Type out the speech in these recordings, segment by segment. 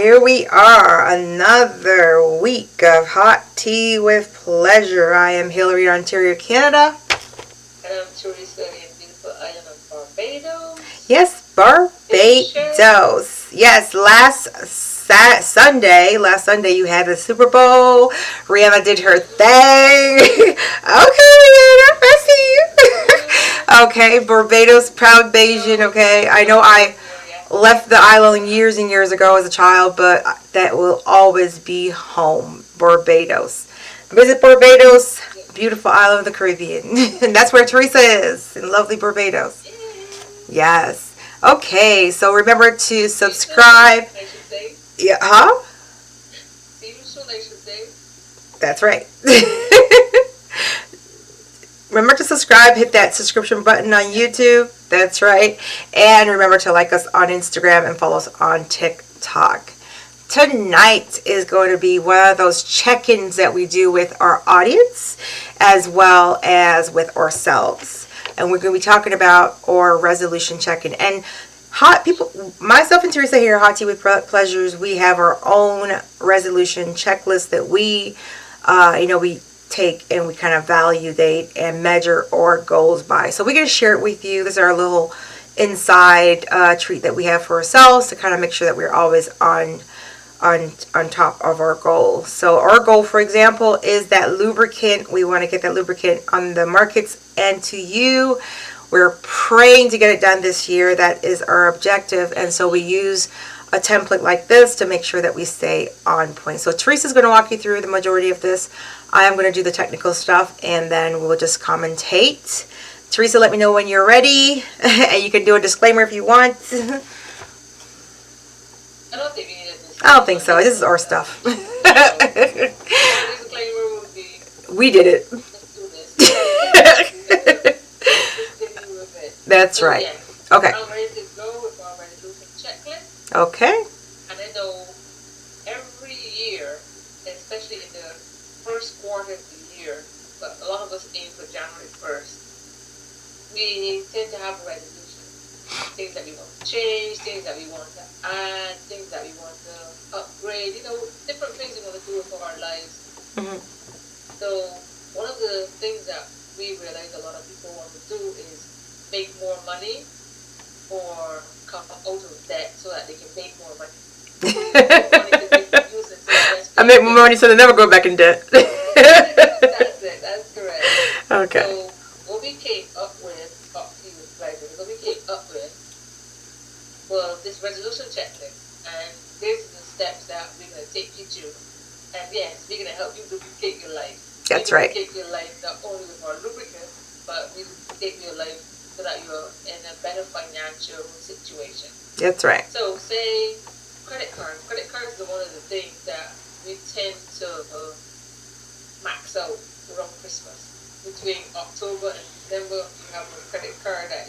here we are, another week of Hot Tea with Pleasure. I am Hillary, Ontario, Canada. And I'm Teresa in beautiful island of Barbados. Yes, Barbados. Yes, last Sunday you had the Super Bowl. Rihanna did her thing. Okay, Rihanna, I see you. Okay, Barbados, proud Bayesian, okay. I know I left the island years and years ago as a child, but that will always be home, Barbados. Visit Barbados, beautiful island of the Caribbean. And that's where Teresa is, in lovely Barbados. Yes. Okay, so remember to subscribe. Yeah, huh? That's right. Remember to subscribe, hit that subscription button on YouTube. That's right. And remember to like us on Instagram and follow us on TikTok. Tonight is going to be one of those check-ins that we do with our audience as well as with ourselves. And we're going to be talking about our resolution check-in. And myself and Teresa here, Hot Tea with Pleasures, we have our own resolution checklist that we take and we kind of validate and measure our goals by. So we're going to share it with you. This is our little inside treat that we have for ourselves to kind of make sure that we're always on top of our goal. So our goal, for example, is that lubricant. We want to get that lubricant on the markets and to you. We're praying to get it done this year. That is our objective. And so we use a template like this to make sure that we stay on point. So Teresa's going to walk you through the majority of this. I am going to do the technical stuff and then we'll just commentate. Teresa, let me know when you're ready. And you can do a disclaimer if you want. I don't think we need a disclaimer. I don't think so. This is our stuff. We did it. That's right. Okay. I'm ready to go with our resolution checklist. Okay. And I know every year, especially in the first quarter of the year, but a lot of us aim for January 1st, we tend to have a resolution. Things that we want to change, things that we want to add, things that we want to upgrade, different things we want to do for our lives. Mm-hmm. So one of the things that we realize a lot of people want to do is make more money or come out of debt so that they can make more money. I make more money so they never go back in debt. That's it. That's correct. Okay. So what we came up with, this resolution checklist, and these are the steps that we're going to take you through. And yes, we're going to help you duplicate your life. That's right. Duplicate your life not only with our lubricant, but we duplicate your life so that you're in a better financial situation. That's right. So say credit cards. Credit cards are one of the things that we tend to max out around Christmas. Between October and December, you have a credit card that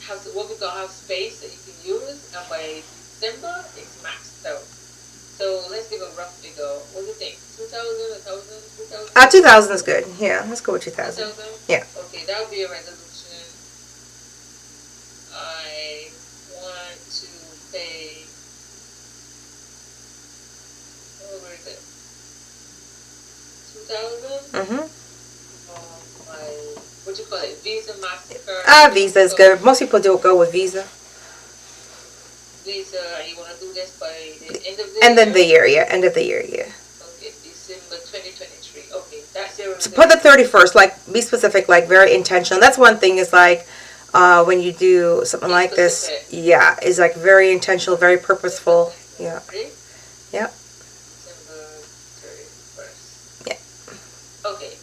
has what we call have space that you can use, and by December it's maxed out. So let's give a rough figure. What do you think? 2,000, 1,000, 2,000? 2,000 is good. Yeah, let's go with 2,000. 2,000? Yeah. Okay, that would be a resolution. I want to pay. Where is it? 2,000. Mhm. What you call it? Visa, MasterCard. Visa is good. Most people do go with Visa. Visa, you want to do this by the end of the year? And then the year, yeah. End of the year, yeah. Okay, December 2023. Okay, that's your. So put the 31st, like, be specific, like, very intentional. That's one thing is, like, when you do something like this, yeah, is, like, very intentional, very purposeful. Yeah. Yeah. December 31st. Yeah. Okay,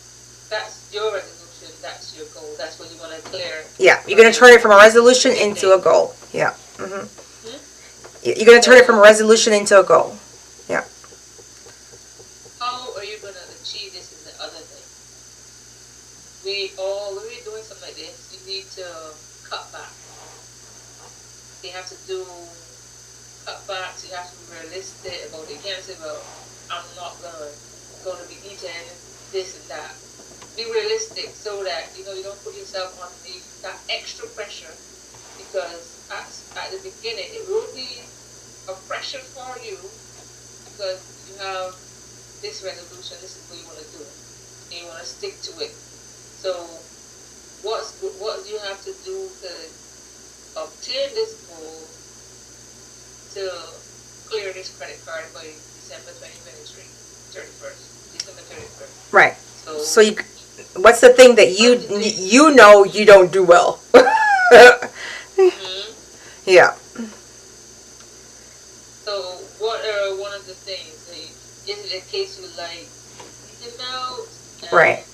that's your resolution. That's your goal. That's what you want to clear. Yeah, you're going to turn it from a resolution into a goal. Yeah. Mm-hmm. You're going to turn it from a resolution into a goal. Yeah. How are you going to achieve this is the other thing. When we're doing something like this, you need to cut back. You have to do cutbacks. You have to be realistic about it. You can't say, well, I'm not going to be eating this and that. Be realistic so that, you don't put yourself on that extra pressure, because at the beginning it will be a pressure for you because you have this resolution. This is what you want to do, and you want to stick to it. So, what you have to do to obtain this goal to clear this credit card by December 2023, 31st, December 31st. Right. So you, what's the thing that you know you don't do well? mm-hmm. Yeah. So what are one of the things? Is it a case you like eating out? Right.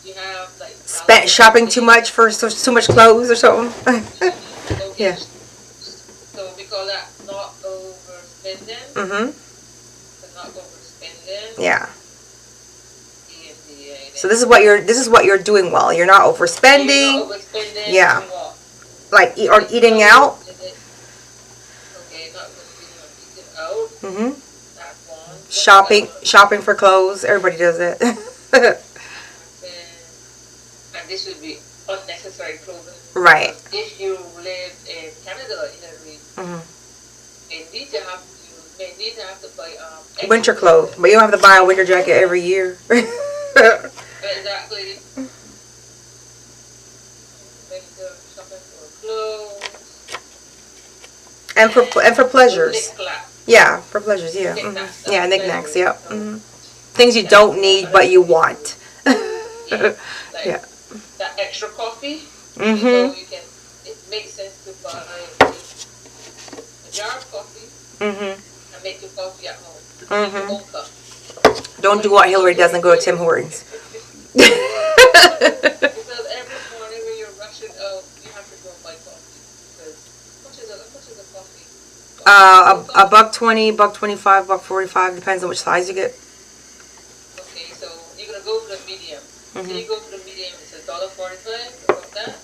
You have like Spent shopping too much for too much clothes or something. Okay. Yeah. So we call that not overspending. Mhm. So not overspending. Yeah. EMDA. So this is what you're doing well. You're not overspending. You're not overspending. Yeah. Like or eating out. Okay, not overspending or eating out. Mhm. That's one. Shopping for clothes. Everybody does it. And this would be unnecessary clothing. Right. If you live in Canada, Mhm. you may need to have to buy Winter clothes, but you don't have to buy a winter jacket every year. Exactly. Winter shopping for clothes. and for pleasures. Knick-knack. Yeah, for pleasures. Yeah. Knick-knacks. Yeah, knickknacks. Yep. Things you don't need but you want. Like Yeah. that extra coffee. Mhm. It makes sense to buy a jar of coffee Mhm. and make your coffee at home. Mhm. Your own cup. Don't do what Hillary does and go to Tim Hortons. Because every morning when you're rushing out, you have to go buy coffee. Because how much is a coffee? A $1.20, $1.25, $1.45, depends on which size you get. Okay, so you're gonna go for the medium. Mhm. So you go for the medium. It's $1.45. About that.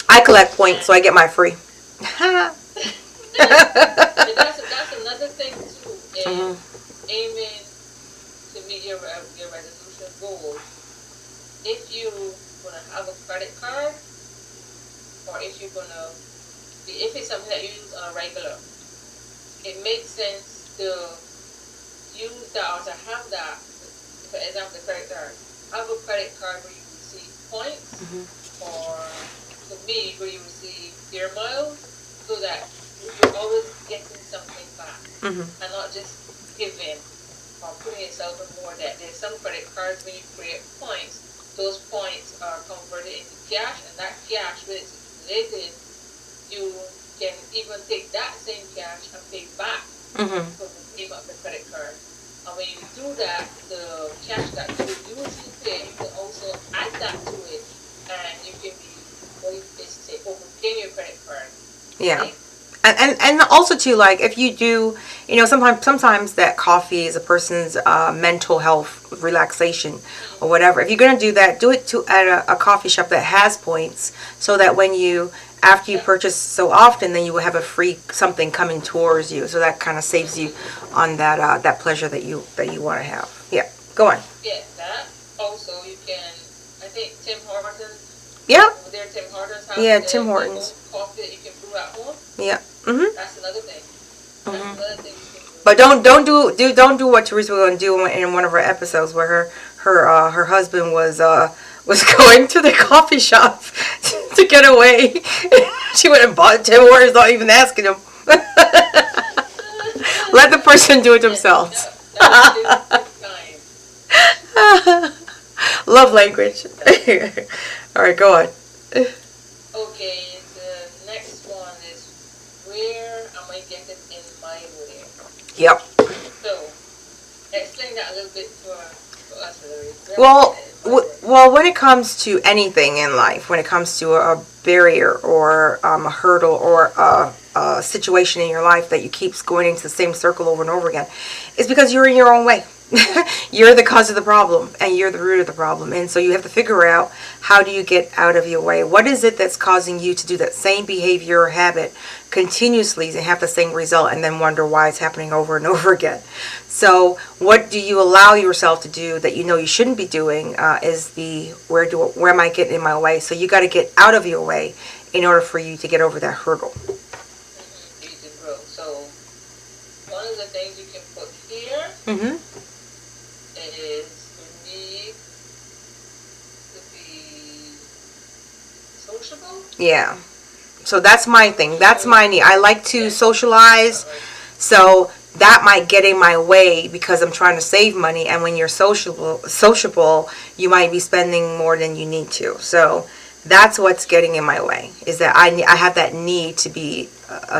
I collect points, so I get my free. And that's another thing too. Mhm. Aiming to meet your resolution goals. If you gonna have a credit card, or if it's something that you use on a regular, it makes sense to use that or to have that. For example, the credit card. Have a credit card where you receive points, or to me, where you receive air miles, so that you're always getting something back, and not just giving or putting yourself in more debt. There's some credit cards when you create points, those points are converted into cash, and that cash, when it's accumulated, you can even take that same cash and pay back for the payment of the credit card. And when you do that, the cash that you would usually pay, you can also add that to it, and you can be, overpaying your credit card. Yeah. Okay? And also too, like if you do, sometimes that coffee is a person's mental health relaxation or whatever. If you're gonna do that, do it at a coffee shop that has points, so that after you purchase so often, then you will have a free something coming towards you. So that kind of saves you on that pleasure that you want to have. Yeah, go on. Yeah, that. Also, you can, I think Tim Hortons. Yeah. Over there, Tim Hortons has Tim Hortons. coffee that you can brew at home. Yeah. That's another thing. That's another thing you can do. But don't do what Teresa was going to do in one of her episodes where her husband was going to the coffee shop to get away. She went and bought Tim Hortons, not even asking him. Let the person do it themselves. Love language. All right, go on. Okay, the next one is, where am I getting in my way? Yep. So, explain that a little bit for us, Hillary. Well, when it comes to anything in life, when it comes to a barrier or a hurdle or a situation in your life that you keep going into the same circle over and over again, it's because you're in your own way. You're the cause of the problem, and you're the root of the problem. And so you have to figure out, how do you get out of your way? What is it that's causing you to do that same behavior or habit continuously and have the same result, and then wonder why it's happening over and over again? So what do you allow yourself to do that you know you shouldn't be doing? Is where am I getting in my way? So you got to get out of your way in order for you to get over that hurdle. You can grow. So Mm-hmm. is you need to be sociable. Yeah. So that's my thing. That's So, my need. I like to yeah, socialize. all right. So that might get in my way because I'm trying to save money. And when you're sociable, you might be spending more than you need to. So that's what's getting in my way. Is that I have that need to be, out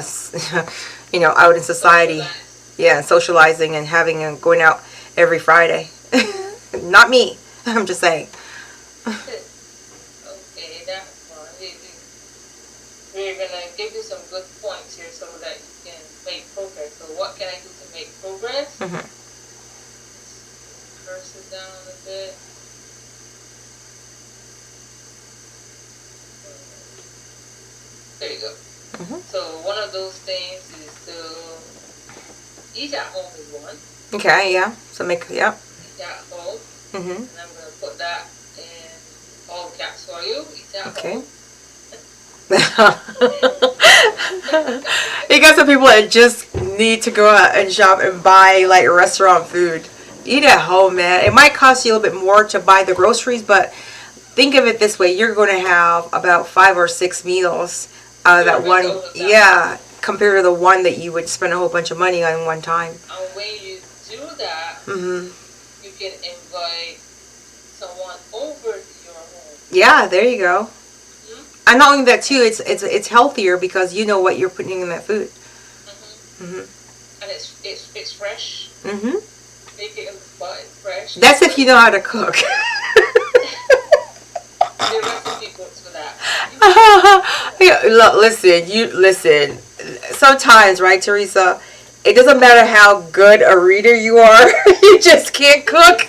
in society. Socialize. Yeah, socializing and having and going out every Friday. Not me. I'm just saying. Okay, that's one. We're gonna give you some good points here so that you can make progress. So what can I do to make progress? Hmm. Curse it down a bit. There you go. Hmm. So one of those things is to eat at home is one. Okay. Yeah. So yep. Eat at home. Hmm. And I'm gonna put that in all caps for you. Eat at Okay. home. You got some people that just need to go out and shop and buy like restaurant food. Eat at home, man. It might cost you a little bit more to buy the groceries, but think of it this way: you're going to have about 5 or 6 meals out of that You're one. all of that. Yeah, compared to the one that you would spend a whole bunch of money on one time. And when you do that, Hmm. you can invite someone over to your home. Yeah, there you go. Hmm? And not only that too, it's healthier because you know what you're putting in that food. Hmm. Hmm. And it's fresh. Hmm. Make it in the spot. It's fresh. That's if you know how to cook. The recipe books for that. Yeah, look, listen. Sometimes, right, Teresa? It doesn't matter how good a reader you are, you just can't cook,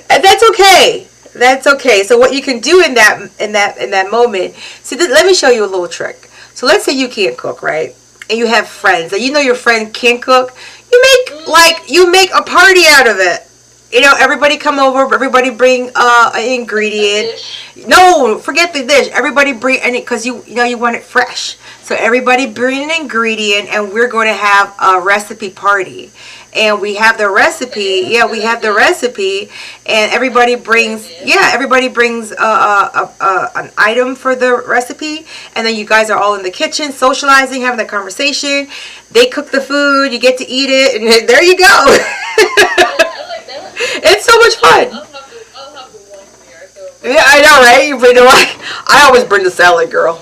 and that's okay. That's okay. So what you can do in that moment? See, let me show you a little trick. So let's say you can't cook, right? And you have friends, and you know your friend can't cook. You make a party out of it. Everybody come over. Everybody bring an ingredient. No, forget the dish. Everybody bring because you want it fresh. So everybody bring an ingredient, and we're going to have a recipe party. And we have the recipe. Yeah, we have the recipe, and everybody brings. Yeah, everybody brings an item for the recipe, and then you guys are all in the kitchen socializing, having the conversation. They cook the food. You get to eat it, and there you go. I like that. It's so much fun. I'll have the one here. So. Yeah, I know, right? You bring the I always bring the salad, girl.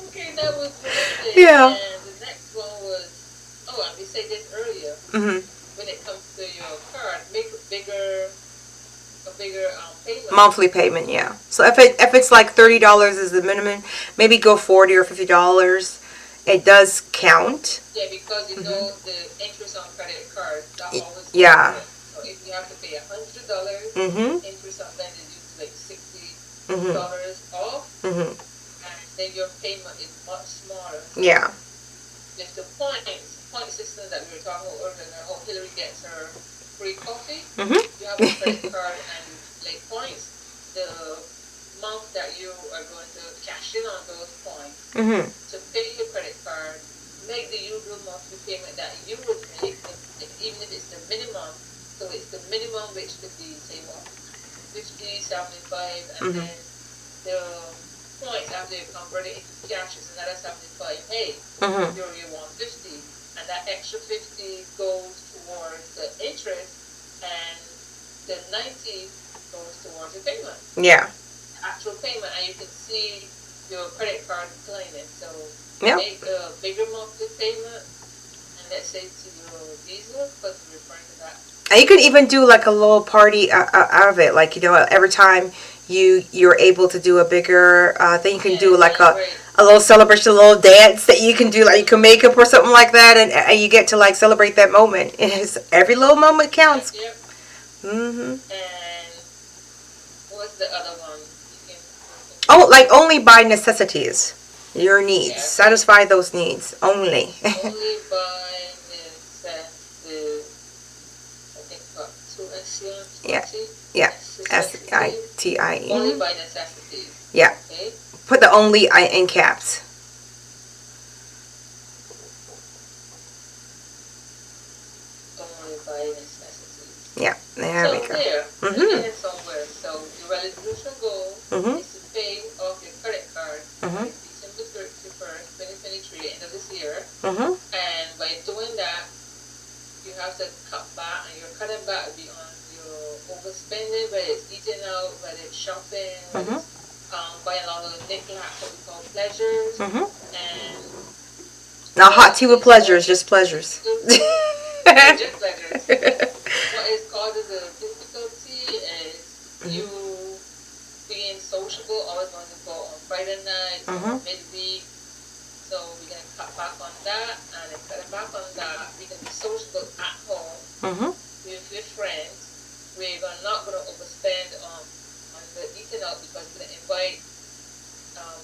Okay, that was one thing. Yeah. And the next one was, we said this earlier. Hmm. When it comes to your card, make a bigger payment. Monthly payment, yeah. So if it's like $30 is the minimum, maybe go $40 or $50. It does count. Yeah, because you know the interest on credit cards that always Yeah. goes up. So if you have to pay $100, Mhm. interest on that is usually like $60 Mhm. off, Mhm. and then your payment is much smaller. Yeah. If the point system that we were talking about earlier, Hillary gets her free coffee. Mhm. You have a credit card and like points. The month that you are going to cash in on those points Mhm. to pay your credit card, make the usual monthly payment that you would make, even if it's the minimum. So it's the minimum, which could be say what, 50, 75, and Mhm. then the points after you convert it into cash is another 75. Hey, Mhm. you're 150, and that extra 50 goes towards the interest, and the 90 goes towards the payment. Yeah. Actual payment, and you can see your credit card declining. So Yep. make a bigger monthly payment, and let's say to your Visa, because we're referring to that. And you can even do like a little party out of it. Like, every time you're able to do a bigger thing, you can do like a little celebration, a little dance that you can do. Like you can make up or something like that, and you get to like celebrate that moment. Every little moment counts. Yep. Mhm. And what's the other one? Oh, like only by necessities, your needs. Yeah. Satisfy those needs only. Only by necessity. I think about 2 S's. Yeah. Yeah. SITIE. Only by necessity. Yeah. Okay. Put the only in caps. buy necessities. Yeah, there we go. There, Mm-hmm. we're getting somewhere. So your resolution goal Mm-hmm. is to pay off your credit card Mm-hmm. by December 31st, 2023, end of this year. Mm-hmm. And by doing that, you have to cut back, and you're cutting back beyond your overspending, whether it's eating out, whether it's shopping, whether Mm-hmm. it's buying a lot of knickknacks, what we call pleasures. Mm-hmm. And Not hot tea with pleasures, just pleasures. just pleasures. What is causing the difficulty is you being sociable, always wanting to go on Friday night or midweek. So we're going to cut back on that, and then cutting back on that, we can be sociable at home with your friends. We're not going to overspend on the eating out, because we're going to invite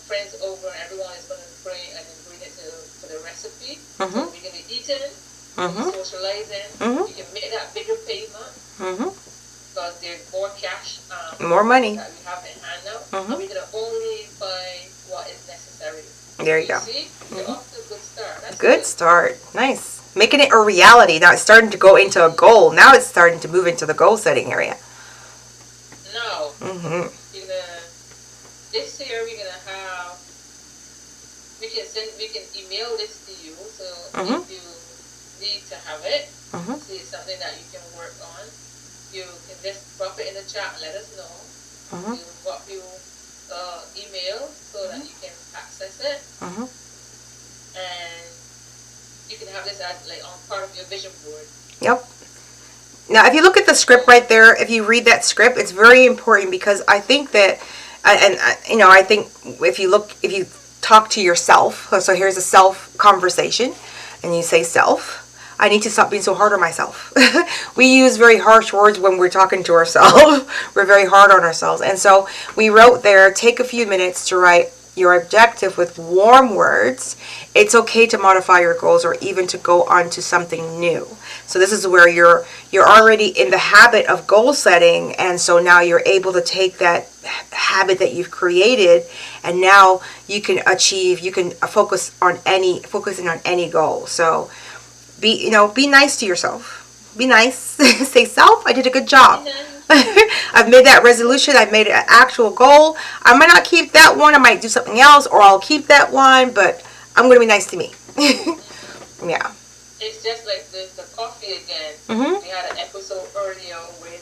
friends over, and everyone is going to bring an ingredient to the recipe. So we're going to be eating, socializing. You can make that bigger payment because there's more cash. More money. That we have in hand now. And we're going to only buy what is necessary. There you go. See, you're off to a good start. That's Good start. Nice. Making it a reality. Now it's starting to go into a goal. Now it's starting to move into the goal setting area. Now, this year we're gonna have. We can email this to you. So if you need to have it, see it's something that you can work on. You can just drop it in the chat and let us know. We'll drop you email so that you can access it, and you can have this as on part of your vision board. Yep. Now, if you look at the script right there, if you read that script, it's very important, because I think that, I think if you talk to yourself, so here's a self conversation, and you say, self, I need to stop being so hard on myself. We use very harsh words when we're talking to ourselves. We're very hard on ourselves. And so we wrote there, take a few minutes to write your objective with warm words. It's okay to modify your goals, or even to go on to something new. So this is where you're already in the habit of goal setting, and so now you're able to take that habit that you've created, and now you can focusing on any goal. So be nice to yourself. Be nice. Say, self, I did a good job. I've made that resolution. I've made an actual goal. I might not keep that one. I might do something else, or I'll keep that one, but I'm going to be nice to me. Yeah. It's just like the coffee again. We had an episode earlier with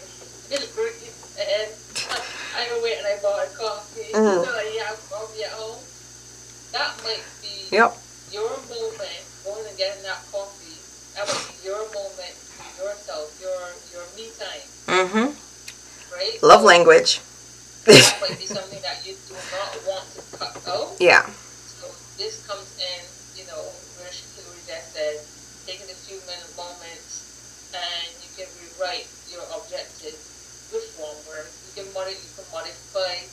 and I went and I bought a coffee. You have coffee at home. That might be your moment, going and getting that coffee. That might be your moment for yourself, your me time. Right? Love language. That might be something that you do not want to cut out. Yeah. So this comes in, where Hillary just said, taking a few minute moments, and you can rewrite your objective with warm words. You can modify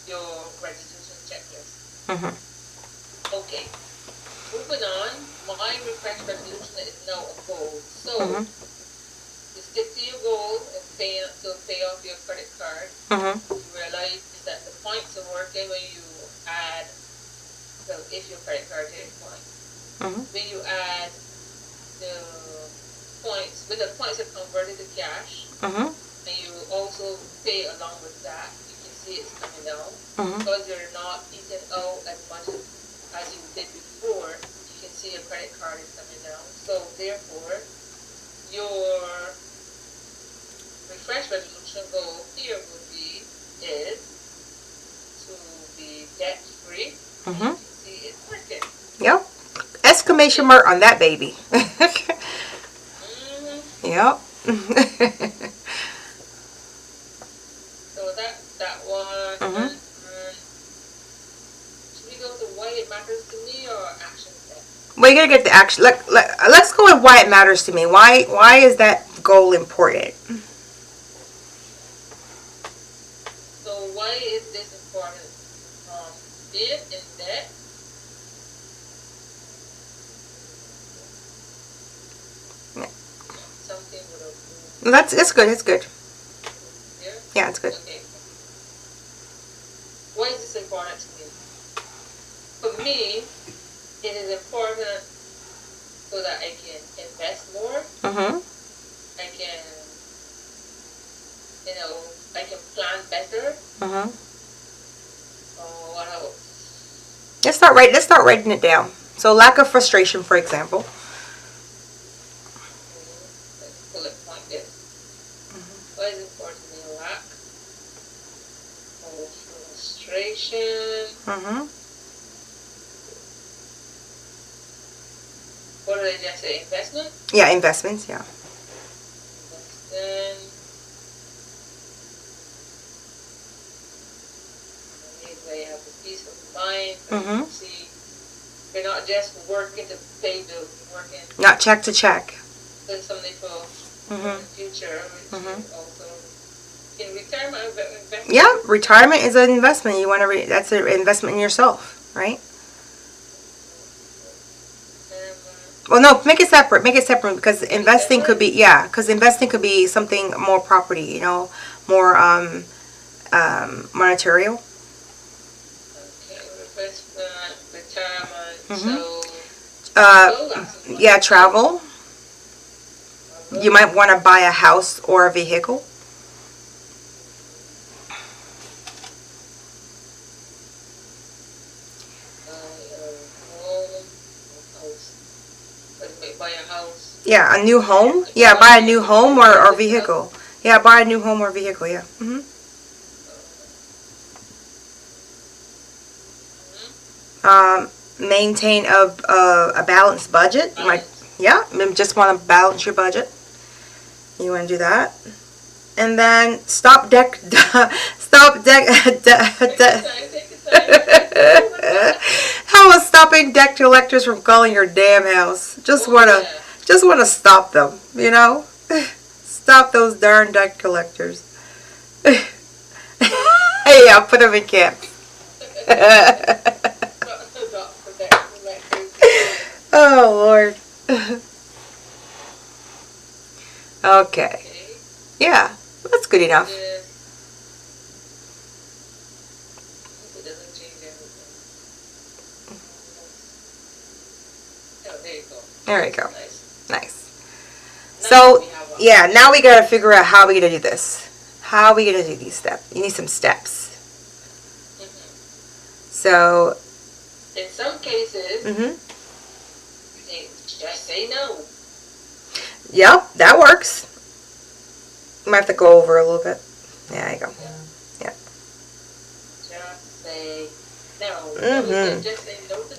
your resolution checklist. Okay. Moving on, my refresh resolution is now a goal. So to stick to your goal and pay off your credit card, you realize that the points are working when you add. So if your credit card is points, when you add the points, when the points are converted to cash, and you also pay along with that, you can see it's coming down. Because you're not eating out as much as you did before, you can see your credit card is coming down. So therefore, your refresh resolution goal here is to be debt free. You can see it's working. Yep. Exclamation mark on that baby. Yep. So that one. Should we go to why it matters to me or action step? Well, you gotta get the action. Let's go with why it matters to me. Why is that goal important? So why is this important? Being in debt. Something with a. That's good. It's good. Here? Yeah, it's good. Okay. Why is this important to me? For me, it is important so that I can invest more, I can, you know, I can plan better. Or what else? Let's start writing it down. So lack of frustration, for example. Let's bullet point this. What is important in lack of frustration? What did I just say? Investment? Yeah, investments. Yeah. Investment. They have a peace of mind. See, you're not just working to pay bills. You're working. Not check to check. There's something for the future, which is also in retirement investment. Yeah, retirement is an investment. You want to. That's an investment in yourself, right? Well, no, make it separate. Make it separate because investing could be because investing could be something more property. You know, more monetary. Retirement. So. Yeah, travel. You might want to buy a house or a vehicle. Buy a house. Yeah, a new home. Yeah, buy a new home or vehicle. Yeah, buy a new home or vehicle. Yeah. Maintain a balanced budget. You might, just want to balance your budget. You want to do that, and then stop How about stopping debt collectors from calling your damn house? Just wanna stop them. You know, stop those darn debt collectors. Hey, I'll put them in camp. Oh, Lord. Okay. Yeah, that's good enough. It doesn't change everything. Oh, there you go. There you go. Nice. So, now we gotta figure out how we're gonna do this. How are we gonna do these steps? You need some steps. So. In some cases, just say no. Yep, that works. You might have to go over a little bit. There you go. Yeah. Just say no.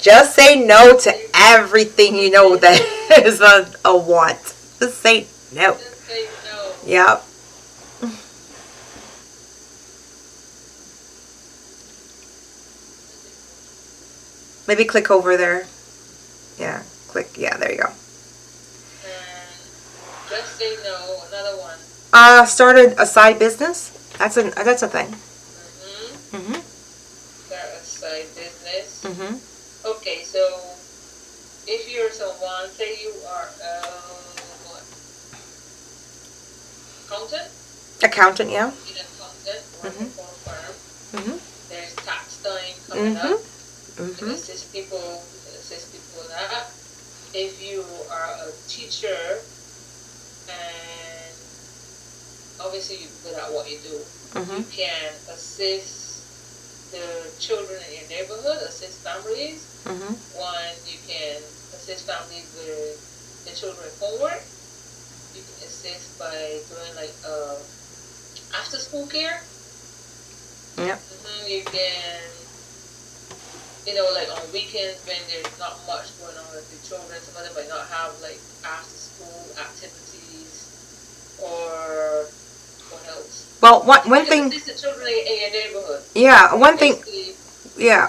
Just say no to everything you know that is a want. Just say no. Just say no. Yep. Maybe click over there. Yeah, click. Yeah, there you go. Just say no. Another one. Started a side business. That's a thing. Start a side business. Okay, so if you're someone, say you are Accountant, yeah. You're an accountant working for a firm. There's tax time coming up. You can assist people with that. If you are a teacher and obviously you're good at what you do, you can assist the children in your neighborhood, assist families. One, you can assist families with the children's homework. You can assist by doing like after school care. Yep. You can, like on weekends when there's not much going on with the children, some of them might not have like after school activities or what else. Well, one thing. Assist the children in your neighborhood. Yeah, one thing. Yeah.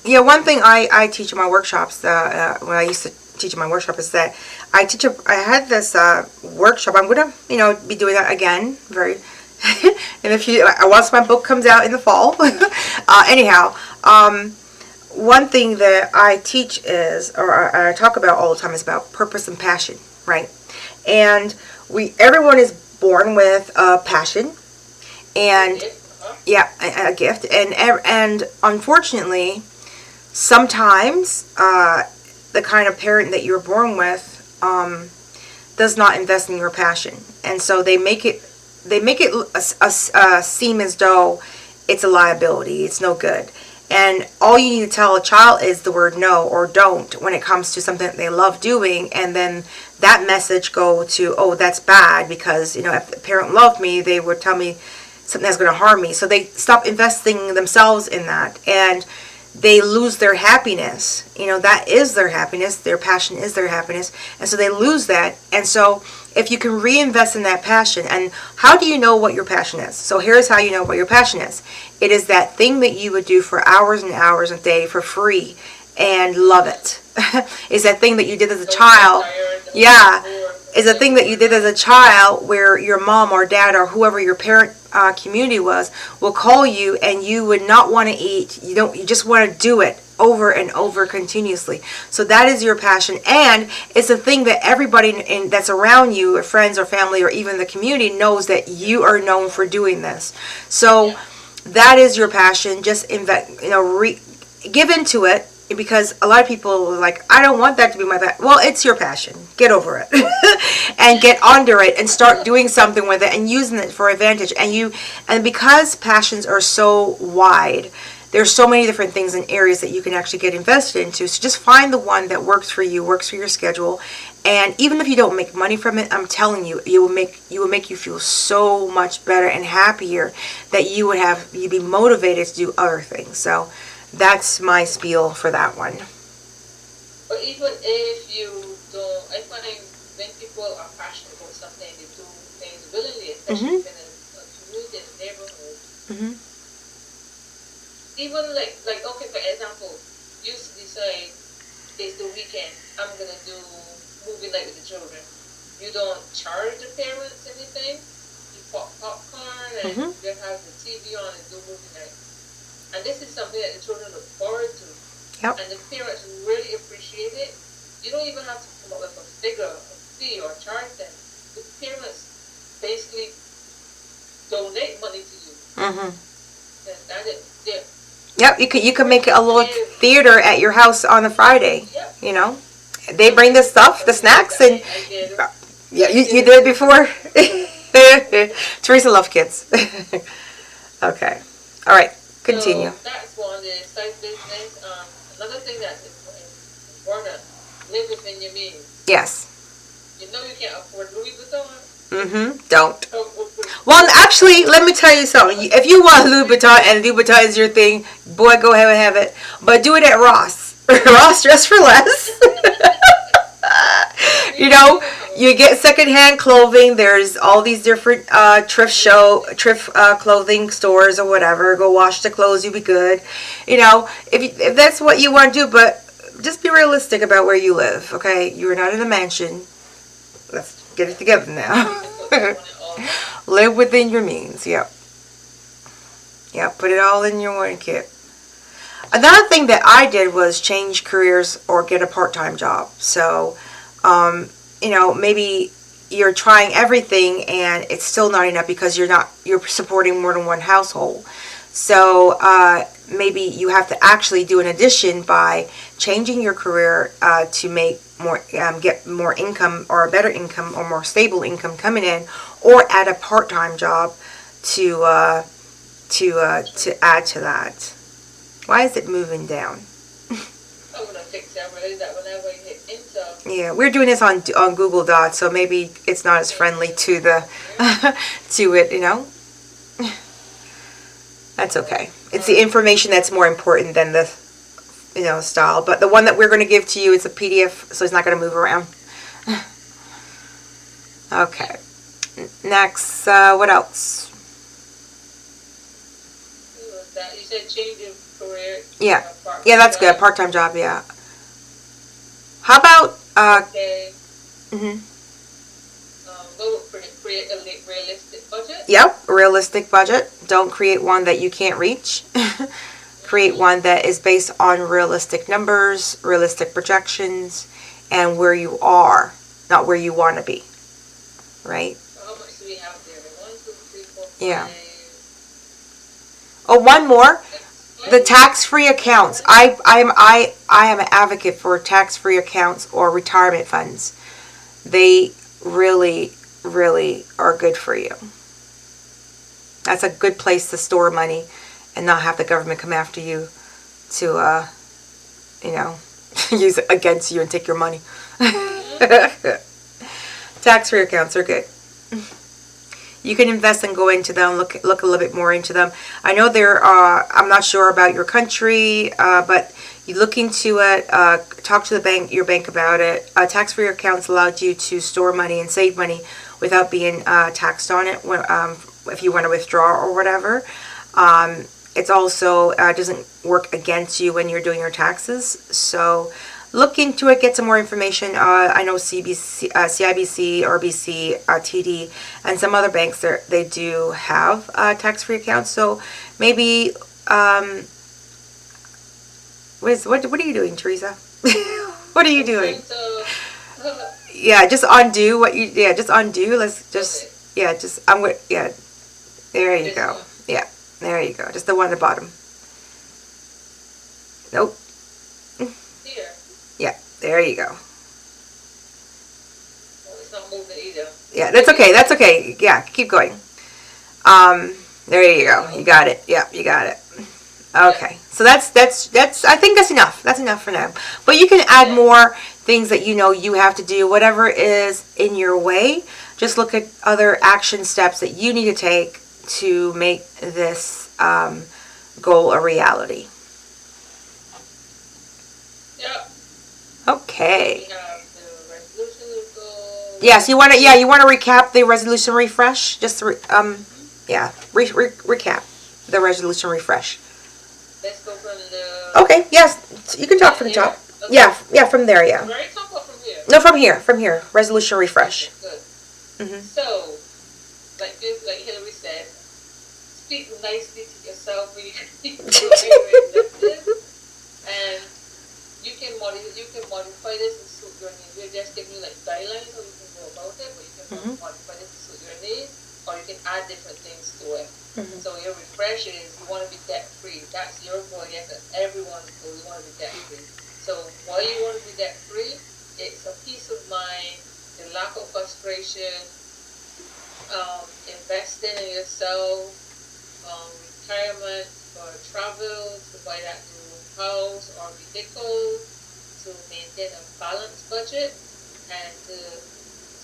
Yeah, one thing I teach in my workshops, when I used to teach in my workshop, is that I had this workshop. I'm gonna, be doing that again and once my book comes out in the fall. Anyhow, one thing that I teach is, or I talk about all the time, is about purpose and passion, right? And everyone is born with a passion, and a gift, and unfortunately, sometimes the kind of parent that you're born with, does not invest in your passion, and so they make it seem as though it's a liability. It's no good. And all you need to tell a child is the word no or don't when it comes to something that they love doing, and then that message go to, oh, that's bad, because if the parent loved me, they would tell me something that's going to harm me. So they stop investing themselves in that, and they lose their happiness. That is their happiness. Their passion is their happiness, and so they lose that. And so if you can reinvest in that passion, and how do you know what your passion is? So here's how you know what your passion is. It is that thing that you would do for hours and hours a day for free and love it. Is that thing that you did as a child. Yeah. Is a thing that you did as a child where your mom or dad or whoever your parent community was will call you, and you would not want to eat. You just want to do it over and over continuously. So that is your passion, and it's a thing that everybody that's around you, or friends or family or even the community, knows that you are known for doing this. So that is your passion. Just give into it, because a lot of people are like, I don't want that to be my passion. Well, it's your passion. Get over it and get under it and start doing something with it and using it for advantage. And because passions are so wide, there's so many different things and areas that you can actually get invested into. So just find the one that works for you, works for your schedule. And even if you don't make money from it, I'm telling you, it will make you feel so much better and happier that you'd be motivated to do other things. So that's my spiel for that one. But even if you don't, I find when people are passionate about something, they do things willingly, especially in a community, in a neighborhood. Mm-hmm. Even like okay, for example, you decide it's the weekend, I'm gonna do movie night with the children. You don't charge the parents anything. You pop popcorn and you have the TV on and do movie night. And this is something that the children look forward to. Yep. And the parents really appreciate it. You don't even have to come up with a fee or charge them. The parents basically donate money to you. Mm-hmm. Yeah. Yep, you could make a little theater at your house on a Friday. Yep. They bring the stuff, the snacks, and yeah, you did it before. Teresa loves kids. Okay, all right, continue. So that's one, the side business. Another thing that's important, live within your means. Yes. You know you can't afford Louis Vuitton. Don't. Well, actually, let me tell you something. If you want Louis Vuitton and Louis Vuitton is your thing, boy, go ahead and have it. But do it at Ross. Ross, dress for less. You get secondhand clothing. There's all these different thrift clothing stores or whatever. Go wash the clothes. You'll be good. If that's what you want to do, but just be realistic about where you live. Okay, you're not in a mansion. Let's get it together now. Live within your means. Yep. Put it all in your one kit. Another thing that I did was change careers or get a part-time job. So, maybe you're trying everything and it's still not enough because you're supporting more than one household. So maybe you have to actually do an addition by changing your career to make more, get more income or a better income or more stable income coming in, or add a part-time job to add to that. Why is it moving down? I'm gonna fix that. That whenever you hit enter. Yeah, we're doing this on Google Docs, so maybe it's not as friendly to the to it. That's okay. It's the information that's more important than the style. But the one that we're going to give to you is a PDF, so it's not going to move around. Okay. Next, what else? You said change of career. Yeah, that's good. Part-time job. Yeah. How about Okay. Create a realistic budget. Yep, realistic budget. Don't create one that you can't reach. Create one that is based on realistic numbers, realistic projections, and where you are, not where you want to be. Right? So how much do we have there? 1, 2, 3, 4, 5. Yeah. Oh, one more. The tax-free accounts. I am an advocate for tax-free accounts or retirement funds. really, really are good for you. That's a good place to store money and not have the government come after you to, use it against you and take your money. Tax-free accounts are good. You can invest and go into them, look a little bit more into them. I know I'm not sure about your country, but you look into it, talk to your bank about it. Tax-free accounts allowed you to store money and save money without being taxed on it if you want to withdraw or whatever. It's also doesn't work against you when you're doing your taxes. So look into it, get some more information. I know CIBC, RBC, TD, and some other banks they do have tax-free accounts. So maybe what are you doing, Teresa? What are you doing? Yeah, just undo what you. Yeah, just undo. Let's just. Okay. Yeah, just I'm with. Yeah, there you go. Yeah, there you go. Just the one at the bottom. Nope. Here. Yeah, there you go. Oh, it's not moving either. Yeah, that's okay. That's okay. Yeah, keep going. There you go. You got it. Yeah, you got it. Okay, so that's. I think that's enough. That's enough for now. But you can add more things that you have to do. Whatever is in your way, just look at other action steps that you need to take to make this goal a reality. Yep. Okay. We have the resolution goal. Yes, you want to recap the resolution refresh. Just recap the resolution refresh. Let's go from the. Okay. Yes, you can talk from the top. Okay. Yeah, from there. Yeah. From very top or from here? No, from here. From here. Resolution refresh. Okay, good. So, like Hillary said, speak nicely to yourself when you and you can modify this to suit your needs. We're just giving you like guidelines how you can go about it, but you can modify this to suit your needs, or you can add different things to it. So your refresh is you want to be debt free. That's your goal. Yes, that's everyone's goal. You want to be debt free. So why you want to be debt free? It's a peace of mind, the lack of frustration, investing in yourself, retirement for travel, to buy that new house or vehicle, to maintain a balanced budget, and to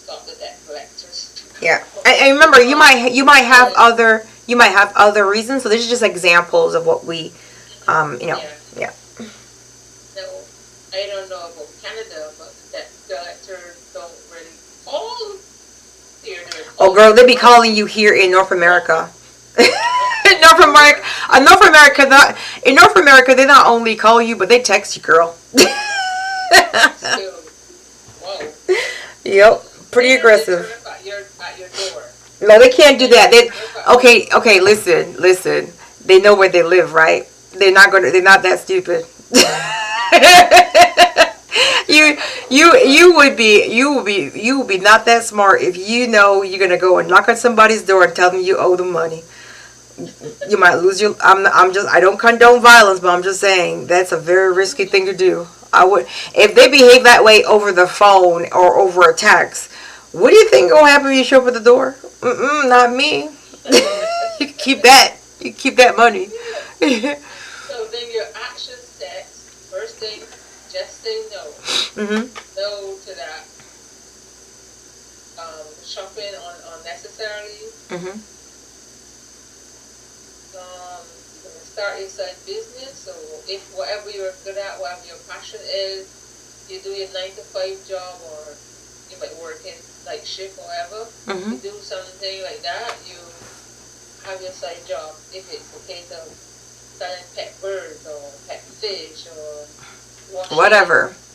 stop the debt collectors. Yeah, and remember, you might have other reasons. So these are just examples of what we, Yeah. So I don't know about Canada, but the debt collectors don't really call here. Oh, girl, they be calling you here in North America. In North America, they not only call you, but they text you, girl. Wow. Yep, pretty aggressive. At your door. No, they can't do that. Okay, listen. They know where they live, right? They're not that stupid. You would be not that smart if you know you're gonna go and knock on somebody's door and tell them you owe them money. You might lose your. I don't condone violence, but I'm just saying that's a very risky thing to do. I would, if they behave that way over the phone or over a text. What do you think gonna happen when you show up at the door? Not me. You keep that. You keep that money. So then your action steps. First thing, just say no. No to that. Shopping unnecessarily. You're gonna start your side business. So if whatever you're good at, whatever your passion is, you do your 9-to-5 job, or you might work in like shift or whatever. You do something like that. You have your side job. If it's a case of selling pet birds or pet fish or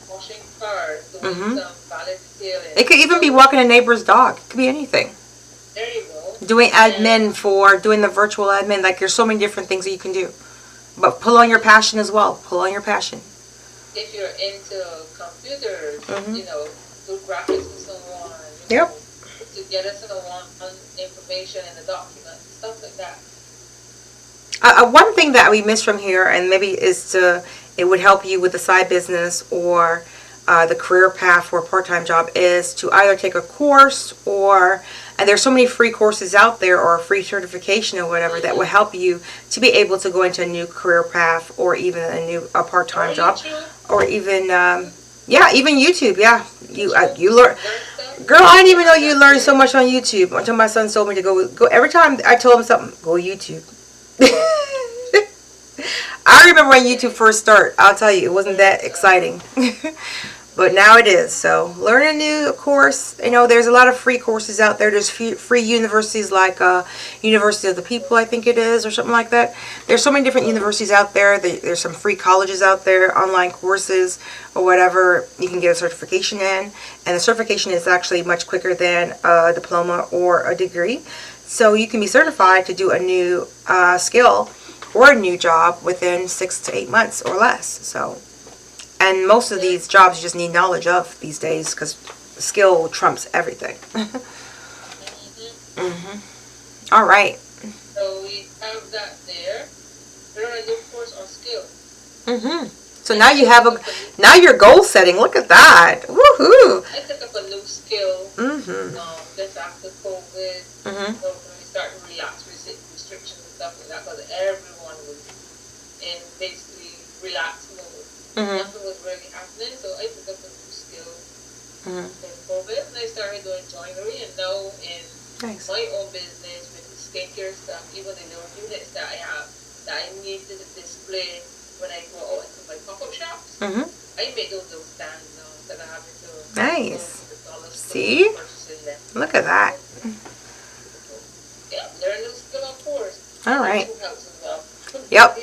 washing cars, doing some valet detailing. It could even be walking a neighbor's dog. It could be anything. There you go. Doing admin doing the virtual admin. Like there's so many different things that you can do. But pull on your passion as well. Pull on your passion. If you're into computers, do graphics and so on. Yep. To get us information in the document, stuff like that. One thing that we missed from here, and maybe it would help you with the side business or the career path for a part-time job is to either take a course and there's so many free courses out there or a free certification or whatever that will help you to be able to go into a new career path or even a part-time job or even even YouTube. Yeah, you learn. Girl, I didn't even know you learned so much on YouTube until my son told me to go. Every time I told him something, go YouTube. I remember when YouTube first started. I'll tell you, it wasn't that exciting. But now it is. So learn a new course. There's a lot of free courses out there. There's free universities like University of the People, I think it is, or something like that. There's so many different universities out there. There's some free colleges out there, online courses or whatever you can get a certification in. And the certification is actually much quicker than a diploma or a degree. So you can be certified to do a new skill or a new job within 6 to 8 months or less. So. And most of these jobs you just need knowledge of these days because skill trumps everything. All right. So we have that there. Learn a new course or skill. So now now you're goal setting. Look at that. Woohoo. I took up a new skill. Just after COVID. So when we started to relax restrictions and stuff like that, because everyone was in basically relaxed mode. Nothing was really happening, so I took up a new skill in COVID, and I started doing joinery, and now in my own business with the skincare stuff, even the little units that I have that I need to display when I go out into my pop-up shops, I make those little stands now instead of having to go to the dollar store. See? Look at that. Yeah, learn new skill, of course. All right. Helps as well. Yep.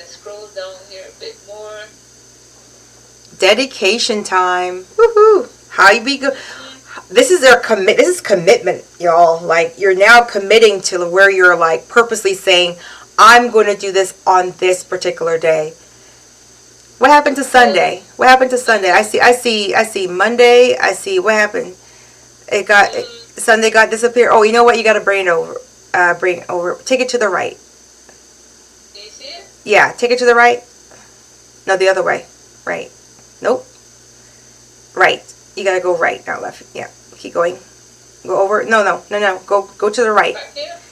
Scroll down here a bit more. Dedication time. Woohoo! How you be good? This is This is commitment, y'all. Like you're now committing to where you're like purposely saying, "I'm going to do this on this particular day." What happened to Sunday? What happened to Sunday? I see Monday. I see what happened. Sunday got disappeared. Oh, you know what? You got to bring it over. Take it to the right. Yeah, take it to the right. No, the other way. Right. Nope. Right. You gotta go right, not left. Yeah. Keep going. Go over. No. Go to the right.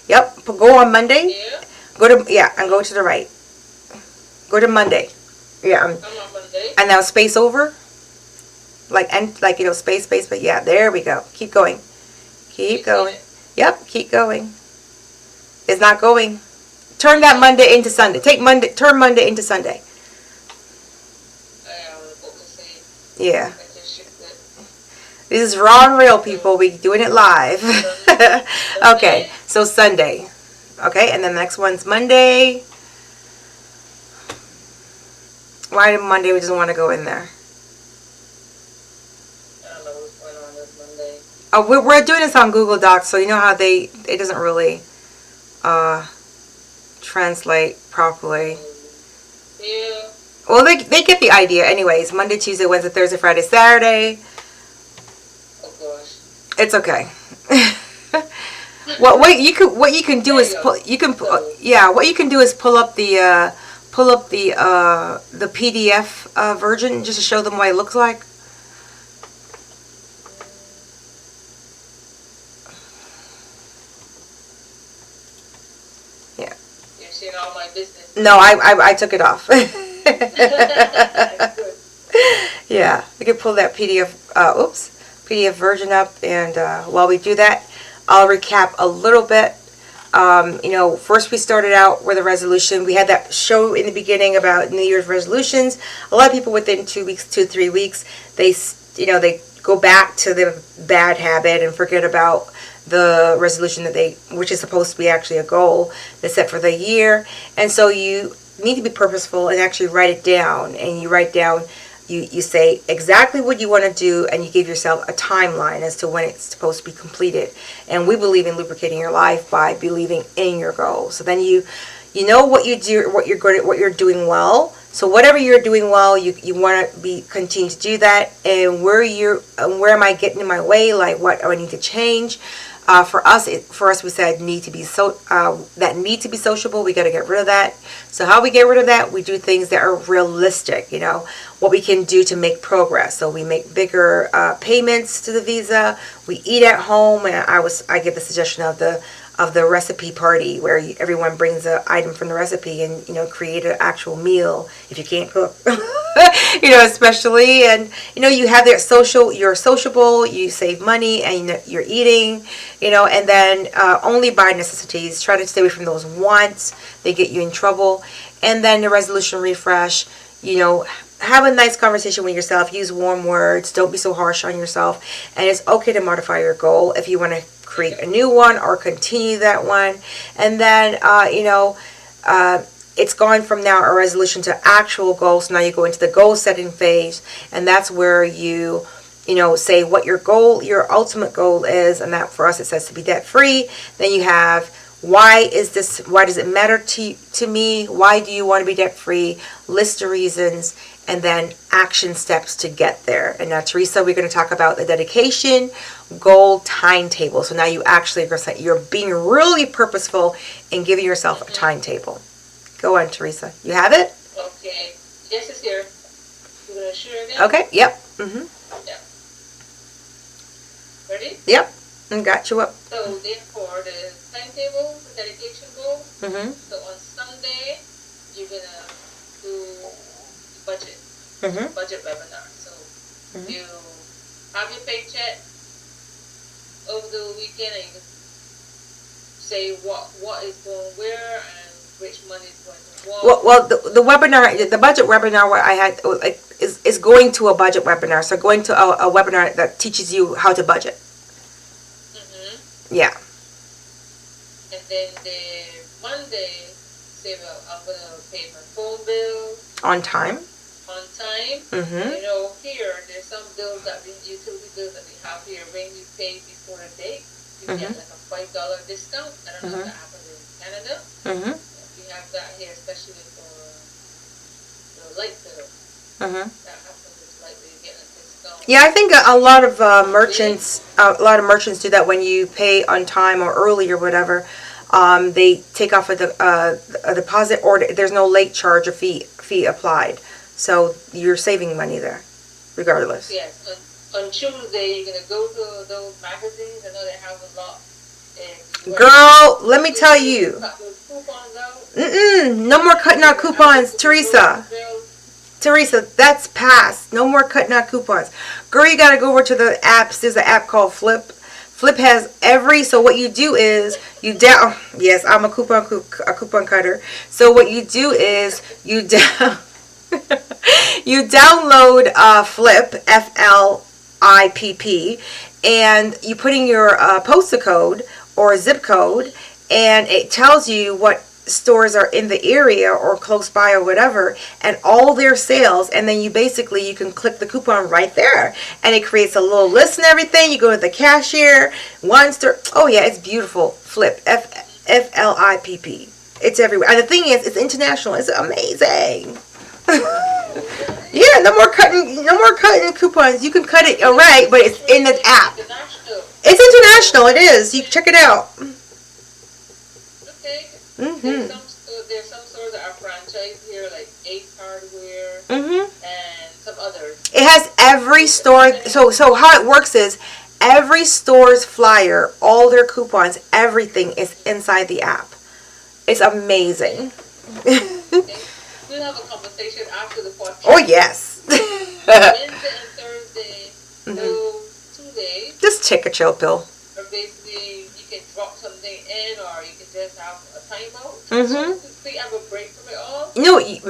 Yep. Go on Monday. And go to the right. Go to Monday. Yeah. I'm on Monday. And now space over. Space, but yeah, there we go. Keep going. Keep going. Yep. Keep going. It's not going. Turn that Monday into Sunday. Turn Monday into Sunday. Yeah. This is raw and real, people. We doing it live. Okay, so Sunday. Okay, and then the next one's Monday. Why did Monday we doesn't want to go in there? I don't know what's going on this Monday. Oh, we're doing this on Google Docs, so you know how it doesn't really translate properly. Yeah. Well, they get the idea anyways. Monday, Tuesday, Wednesday, Thursday, Friday, Saturday. Oh gosh. It's okay. What you can do is pull up the PDF version just to show them what it looks like. Yeah. You're seeing all my business. No, I took it off. Yeah, we can pull that PDF version up, and while we do that, I'll recap a little bit. First we started out with a resolution. We had that show in the beginning about New Year's resolutions. A lot of people within 2 weeks, 2-3 weeks, they go back to the bad habit and forget about the resolution which is supposed to be actually a goal that's set for the year. And so you need to be purposeful and actually write it down. And you write down, you say exactly what you want to do, and you give yourself a timeline as to when it's supposed to be completed. And we believe in lubricating your life by believing in your goals. So then you know what you do, what you're doing well. So whatever you're doing well, you want to continue to do that. And where am I getting in my way? Like, what do I need to change? For us, we said need to be that need to be sociable. We got to get rid of that. So how we get rid of that? We do things that are realistic. What we can do to make progress. So we make bigger payments to the Visa. We eat at home, and I give the suggestion of the recipe party where everyone brings an item from the recipe and create an actual meal if you can't cook. Especially, and you have that you're sociable, you save money, and you're eating, and then only buy necessities. Try to stay away from those wants, they get you in trouble. And then the resolution refresh, have a nice conversation with yourself, use warm words, don't be so harsh on yourself, and it's okay to modify your goal if you want to create a new one or continue that one. And then it's gone from now a resolution to actual goals. So now you go into the goal setting phase, and that's where you say what your ultimate goal is. And that for us, it says to be debt free. Then you have why does it matter to me? Why do you want to be debt free? List the reasons, and then action steps to get there. And now, Teresa, we're going to talk about the dedication goal timetable. So now you're being really purposeful in giving yourself a timetable. Go on, Teresa. You have it? Okay. Yes, it's here. You going to share again? Okay. Yep. Yeah. Ready? Yep. And got you up. So therefore, the timetable, the dedication goal. So on Sunday, you're going to do budget. Budget webinar. So you have your paycheck over the weekend, and you can say what is going where and which money is going to what. Well, the webinar, the budget webinar, what I had is going to a budget webinar. So going to a webinar that teaches you how to budget. Yeah. And then the Monday, say, well, I'm gonna pay my phone bill on time. Here there's some bills utility bills that we have here. When you pay before a date, you get like a $5 discount. I don't know if that happens in Canada. We have that here, especially for the light bill. That happens with light bill, you get a discount. Yeah, I think a lot of merchants do that. When you pay on time or early or whatever, they take off a deposit, or there's no late charge or fee applied. So you're saving money there, regardless. Yes. On Tuesday, you're going to go to those magazines. I know they have a lot. Girl, let me tell you. No more cutting out coupons, Teresa. Teresa, that's past. No more cutting out coupons. Girl, you got to go over to the apps. There's an app called Flip. Flip has so what you do is yes, I'm a coupon cutter. So what you do is you download Flip, FLIPP, and you put in your postal code or zip code, and it tells you what stores are in the area or close by or whatever, and all their sales, and then you can click the coupon right there, and it creates a little list and everything. You go to the cashier, one store. Oh yeah, it's beautiful. Flip, FLIPP. It's everywhere, and the thing is, it's international. It's amazing. Yeah, no more cutting coupons. You can cut it, all right, but it's in the app. It's international. It is. You check it out. Okay. There's some stores that are franchised here, like Ace Hardware and some others. It has every store. So how it works is every store's flyer, all their coupons, everything is inside the app. It's amazing. We'll have a conversation after the podcast. Oh, yes. Wednesday and Thursday, those 2 days. Just take a chill pill. Or basically, you can drop something in, or you can just have a timeout. So you have a break from it all.